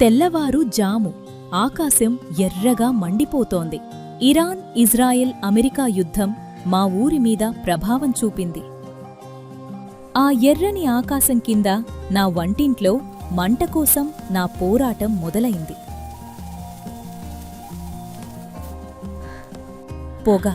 తెల్లవారు జాము ఆకాశం ఎర్రగా మండిపోతోంది. ఇరాన్, ఇజ్రాయెల్, అమెరికా యుద్ధం మా ఊరిమీద ప్రభావం చూపింది. ఆ ఎర్రని ఆకాశం కింద నా వంటింట్లో మంట కోసం నా పోరాటం మొదలైంది. పొగ,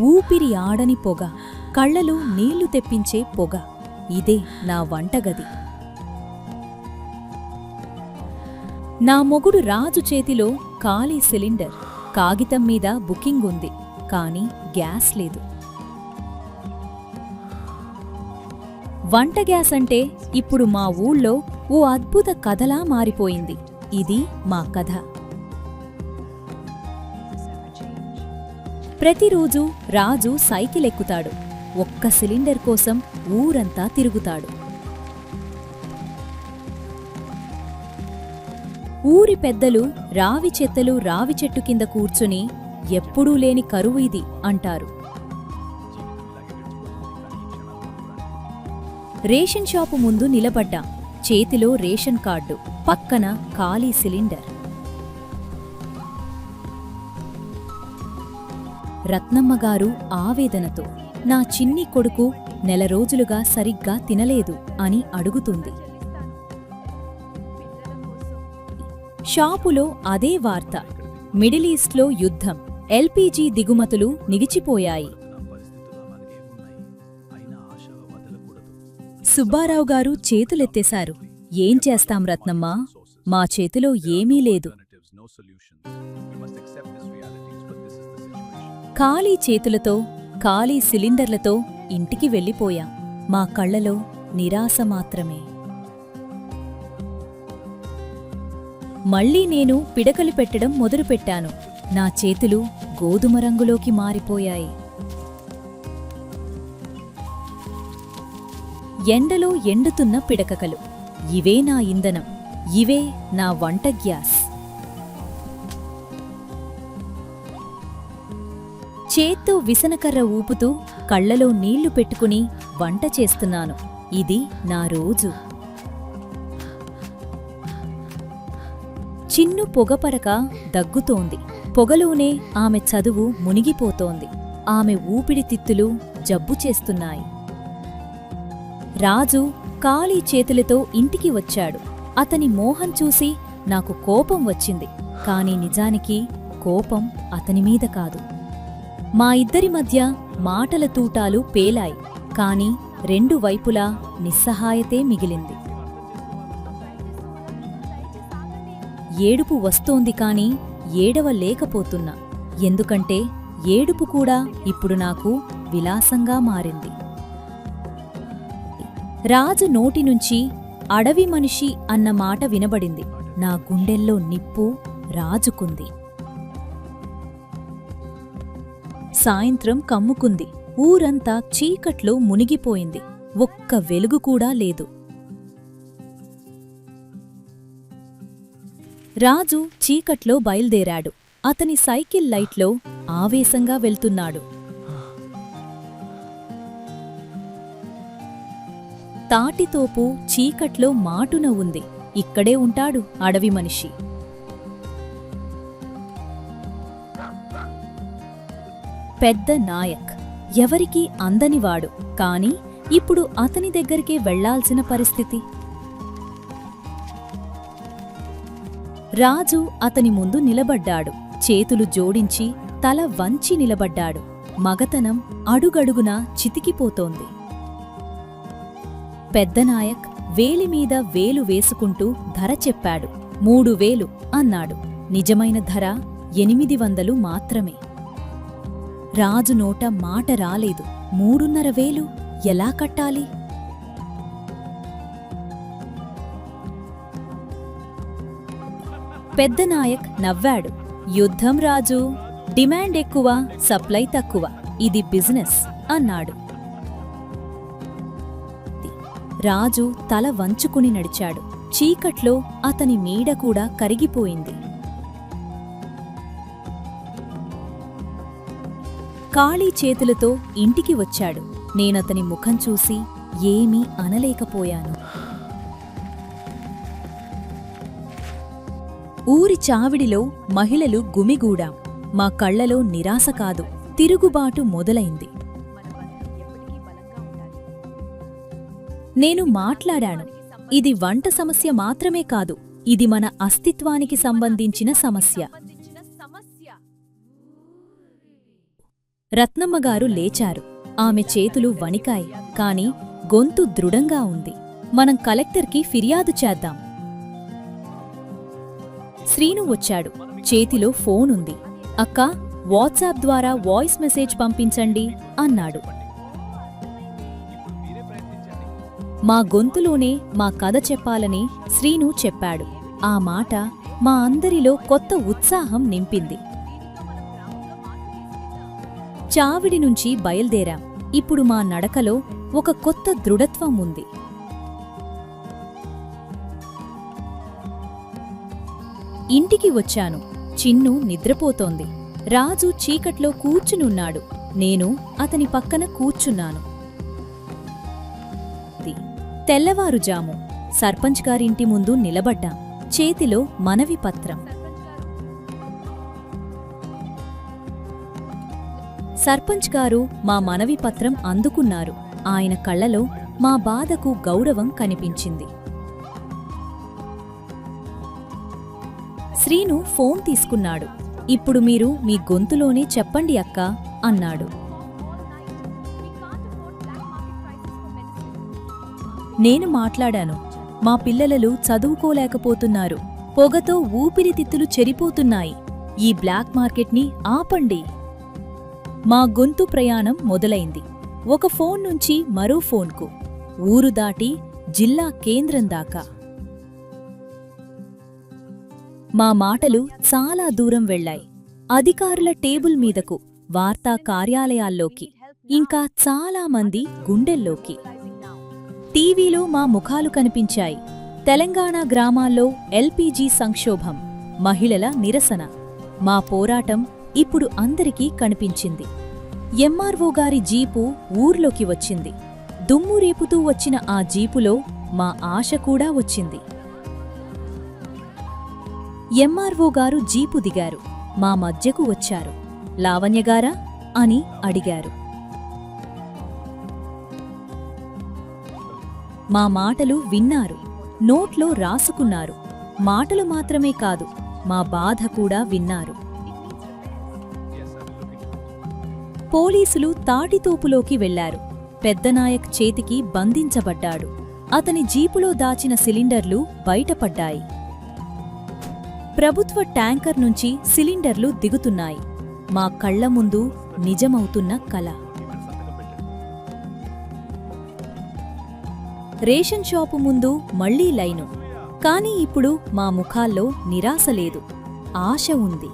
ఊపిరి ఆడని పొగ, కళ్లలో నీళ్లు తెప్పించే పొగ. ఇదే నా వంటగది. నా మొగుడు రాజు చేతిలో ఖాళీ సిలిండర్. కాగితం మీద బుకింగ్ ఉంది, కాని గ్యాస్ లేదు. వంట గ్యాస్ అంటే ఇప్పుడు మా ఊళ్ళో ఓ అద్భుత కథలా మారిపోయింది. ఇది మా కథ. ప్రతిరోజూ రాజు సైకిల్ ఎక్కుతాడు. ఒక్క సిలిండర్ కోసం ఊరంతా తిరుగుతాడు. ఊరి పెద్దలు రావి చెత్తలు రావి చెట్టు కింద కూర్చుని ఎప్పుడూ లేని కరువు ఇది అంటారు. రేషన్ షాపు ముందు నిలబడ్డా. చేతిలో రేషన్ కార్డు, పక్కన ఖాళీ సిలిండర్. రత్నమ్మగారు ఆవేదనతో, నా చిన్ని కొడుకు నెల రోజులుగా సరిగ్గా తినలేదు అని అడుగుతుంది. షాపులో అదే వార్త. మిడిలీస్ట్లో యుద్ధం, ఎల్పీజీ దిగుమతులు నిలిచిపోయాయి. సుబ్బారావు గారు చేతులెత్తేశారు. ఏం చేస్తాం రత్నమ్మా, మా చేతిలో ఏమీ లేదు. ఖాళీ చేతులతో, ఖాళీ సిలిండర్లతో ఇంటికి వెళ్ళిపోయాం. మా కళ్లలో నిరాశ మాత్రమే. మళ్లీ నేను పిడకలు పెట్టడం మొదలుపెట్టాను. నా చేతులు గోధుమ రంగులోకి మారిపోయాయి. ఎండలో ఎండుతున్న పిడకలు. ఇవే నా ఇంధనం, ఇవే నా వంట గ్యాస్. చేత్తో విసనకర్ర ఊపుతూ కళ్లలో నీళ్లు పెట్టుకుని వంట చేస్తున్నాను. ఇది నా రోజు. చిన్ను పొగపరక దగ్గుతోంది. పొగలోనే ఆమె చదువు మునిగిపోతోంది. ఆమె ఊపిరితిత్తులు జబ్బు చేస్తున్నాయి. రాజు ఖాళీ చేతులతో ఇంటికి వచ్చాడు. అతని మోహం చూసి నాకు కోపం వచ్చింది. కాని నిజానికి కోపం అతనిమీద కాదు. మా ఇద్దరి మధ్య మాటల తూటాలు పేలాయి. కాని రెండు వైపులా నిస్సహాయతే మిగిలింది. ఏడుపు వస్తోంది కాని ఏడవలేకపోతున్నా. ఎందుకంటే ఏడుపు కూడా ఇప్పుడు నాకు విలాసంగా మారింది. రాజు నోటినుంచి అడవి మనిషి అన్న మాట వినబడింది. నా గుండెల్లో నిప్పు రాజుకుంది. సాయంత్రం కమ్ముకుంది. ఊరంతా చీకట్లో మునిగిపోయింది. ఒక్క వెలుగు కూడా లేదు. రాజు చీకట్లో బయల్దేరాడు. అతని సైకిల్ లైట్లో ఆవేశంగా వెళ్తున్నాడు. తాటితోపు చీకట్లో మాటున ఉంది. ఇక్కడే ఉంటాడు అడవి మనిషి. పెద్ద నాయక్, ఎవరికీ అందనివాడు. కాని ఇప్పుడు అతని దగ్గరికే వెళ్లాల్సిన పరిస్థితి. రాజు అతని ముందు నిలబడ్డాడు. చేతులు జోడించి తల వంచి నిలబడ్డాడు. మగతనం అడుగడుగునా చితికిపోతోంది. పెద్దనాయక్ వేలిమీద వేలు వేసుకుంటూ ధర చెప్పాడు. 3000 అన్నాడు. నిజమైన ధర 800 మాత్రమే. రాజు నోట మాట రాలేదు. 3500 ఎలా కట్టాలి? పెద్దనాయక్ నవ్వాడు. యుద్ధం రాజు, డిమాండ్ ఎక్కువ, సప్లై తక్కువ. ఇది బిజినెస్ అన్నాడు. రాజు తల వంచుకుని నడిచాడు. చీకట్లో అతని నీడ కూడా కరిగిపోయింది. ఖాళీ చేతులతో ఇంటికి వచ్చాడు. నేనతని ముఖం చూసి ఏమీ అనలేకపోయాను. ఊరి చావిడిలో మహిళలు గుమిగూడాం. మా కళ్లలో నిరాశ కాదు, తిరుగుబాటు మొదలైంది. నేను మాట్లాడాను. ఇది వంట సమస్య మాత్రమే కాదు, ఇది మన అస్తిత్వానికి సంబంధించిన సమస్య. రత్నమ్మగారు లేచారు. ఆమె చేతులు వణికాయి, కాని గొంతు దృఢంగా ఉంది. మనం కలెక్టర్కి ఫిర్యాదు చేద్దాం. శ్రీను వచ్చాడు. చేతిలో ఫోనుంది. అక్కా, వాట్సాప్ ద్వారా వాయిస్ మెసేజ్ పంపించండి అన్నాడు. మా గొంతులోనే మా కథ చెప్పాలని శ్రీను చెప్పాడు. ఆ మాట మా అందరిలో కొత్త ఉత్సాహం నింపింది. చావిడి నుంచి బయల్దేరాం. ఇప్పుడు మా నడకలో ఒక కొత్త దృఢత్వం ఉంది. ఇంటికి వచ్చాను. చిన్ను నిద్రపోతోంది. రాజు చీకట్లో కూర్చునున్నాడు. నేను అతని పక్కన కూర్చున్నాను. తెల్లవారుజాము సర్పంచ్ గారింటి ముందు నిలబడ్డాం. చేతిలో మనవి పత్రం. సర్పంచ్ గారు మా మనవి పత్రం అందుకున్నారు. ఆయన కళ్లలో మా బాధకు గౌరవం కనిపించింది. శ్రీను ఫోన్ తీసుకున్నాడు. ఇప్పుడు మీరు మీ గొంతులోనే చెప్పండి అక్కా అన్నాడు. నేను మాట్లాడాను. మా పిల్లలు చదువుకోలేకపోతున్నారు. పొగతో ఊపిరితిత్తులు చెరిపోతున్నాయి. ఈ బ్లాక్ మార్కెట్ని ఆపండి. మా గొంతు ప్రయాణం మొదలైంది. ఒక ఫోన్ నుంచి మరో ఫోన్కు, ఊరు దాటి జిల్లా కేంద్రం దాకా. మా మాటలు చాలా దూరం వెళ్లాయి. అధికారుల టేబుల్ మీదకు, వార్తా కార్యాలయాల్లోకి, ఇంకా చాలామంది గుండెల్లోకి. టీవీలో మా ముఖాలు కనిపించాయి. తెలంగాణ గ్రామాల్లో ఎల్పీజీ సంక్షోభం, మహిళల నిరసన. మా పోరాటం ఇప్పుడు అందరికీ కనిపించింది. ఎంఆర్ఓ గారి జీపు ఊర్లోకి వచ్చింది. దుమ్ము రేపుతూ వచ్చిన ఆ జీపులో మా ఆశ కూడా వచ్చింది. ఎంఆర్ఓ గారు జీపు దిగారు. మా మధ్యకు వచ్చారు. లావణ్యగారా అని అడిగారు. మా మాటలు విన్నారు. నోట్లో రాసుకున్నారు. మాటలు మాత్రమే కాదు, మా బాధ కూడా విన్నారు. పోలీసులు తాటితోపులోకి వెళ్లారు. పెద్దనాయక్ చేతికి బంధించబడ్డాడు. అతని జీపులో దాచిన సిలిండర్లు బయటపడ్డాయి. ప్రభుత్వ ట్యాంకర్ నుంచి సిలిండర్లు దిగుతున్నాయి. మా కళ్ల ముందు నిజమవుతున్న కల. రేషన్ షాపు ముందు మళ్లీ లైను. కాని ఇప్పుడు మా ముఖాల్లో నిరాశ లేదు, ఆశ ఉంది.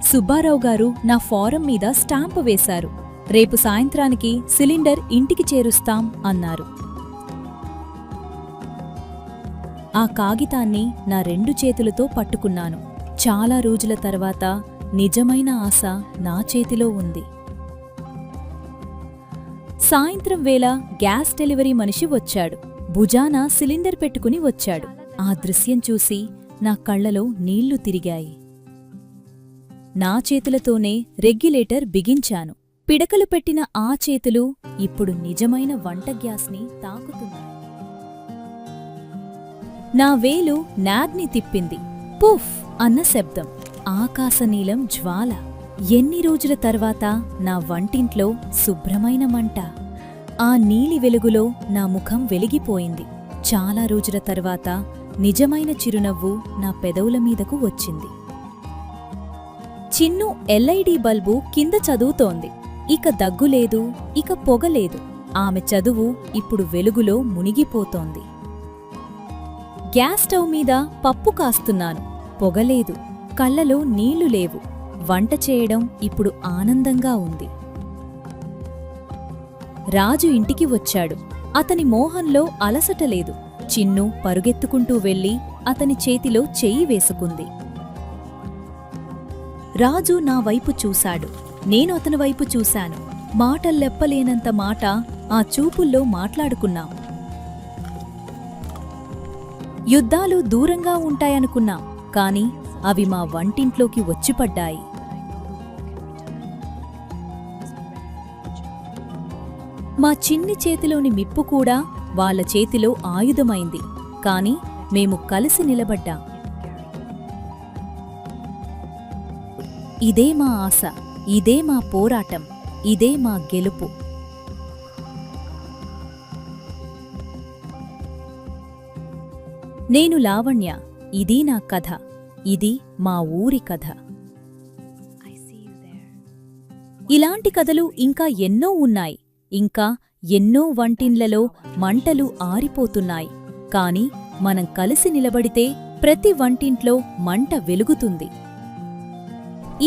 సుబ్బారావు గారు నా ఫారం మీద స్టాంపు వేశారు. రేపు సాయంత్రానికి సిలిండర్ ఇంటికి చేరుస్తాం అన్నారు. ఆ కాగితాన్ని నా 2 చేతులతో పట్టుకున్నాను. చాలా రోజుల తర్వాత నిజమైన ఆశ నా చేతిలో ఉంది. సాయంత్రం వేళ గ్యాస్ డెలివరీ మనిషి వచ్చాడు. భుజాన సిలిండర్ పెట్టుకుని వచ్చాడు. ఆ దృశ్యం చూసి నా కళ్లలో నీళ్లు తిరిగాయి. నా చేతులతోనే రెగ్యులేటర్ బిగించాను. పిడకలు పెట్టిన ఆ చేతులు ఇప్పుడు నిజమైన వంట గ్యాస్ని తాకుతున్నాయి. నా వేలు నాగ్ని తిప్పింది. పుఫ్ అన్న శబ్దం. ఆకాశనీలం జ్వాల. ఎన్ని రోజుల తర్వాత నా వంటింట్లో శుభ్రమైన మంట. ఆ నీలి వెలుగులో నా ముఖం వెలిగిపోయింది. చాలా రోజుల తర్వాత నిజమైన చిరునవ్వు నా పెదవుల మీదకు వచ్చింది. చిన్ను ఎల్ఐడి బల్బు కింద చదువుతోంది. ఇక దగ్గులేదు, ఇక పొగలేదు. ఆమె చదువు ఇప్పుడు వెలుగులో మునిగిపోతోంది. గ్యాస్ స్టవ్ మీద పప్పు కాస్తున్నాను. పొగలేదు, కళ్లలో నీళ్లు లేవు. వంట చేయడం ఇప్పుడు ఆనందంగా ఉంది. రాజు ఇంటికి వచ్చాడు. అతని మోహంలో అలసట లేదు. చిన్ను పరుగెత్తుకుంటూ వెళ్లి అతని చేతిలో చెయ్యి వేసుకుంది. రాజు నా వైపు చూశాడు. నేను అతని వైపు చూశాను. మాటల్లెప్పలేనంత మాట ఆ చూపుల్లో మాట్లాడుకున్నాం. యుద్ధాలు దూరంగా ఉంటాయనుకున్నాం, కాని అవి మా వంటింట్లోకి వచ్చిపడ్డాయి. మా చిన్ని చేతిలోని మిప్పు కూడా వాళ్ళ చేతిలో ఆయుధమైంది, కాని మేము కలిసి నిలబడ్డాం. ఇదే మా ఆశ, ఇదే మా పోరాటం, ఇదే మా గెలుపు. నేను లావణ్య, ఇది నా కథ, ఇది మా ఊరి కథ. ఇలాంటి కథలు ఇంకా ఎన్నో ఉన్నాయి. ఇంకా ఎన్నో వంటిండ్లలో మంటలు ఆరిపోతున్నాయి. కాని మనం కలిసి నిలబడితే ప్రతి వంటింట్లో మంట వెలుగుతుంది.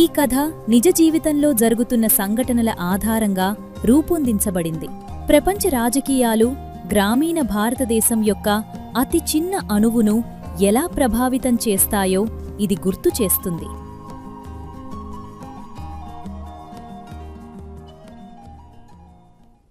ఈ కథ నిజ జీవితంలో జరుగుతున్న సంఘటనల ఆధారంగా రూపొందించబడింది. ప్రపంచ రాజకీయాలు గ్రామీణ భారతదేశం యొక్క అతి చిన్న అణువును ఎలా ప్రభావితం చేస్తాయో ఇది గుర్తు చేస్తుంది.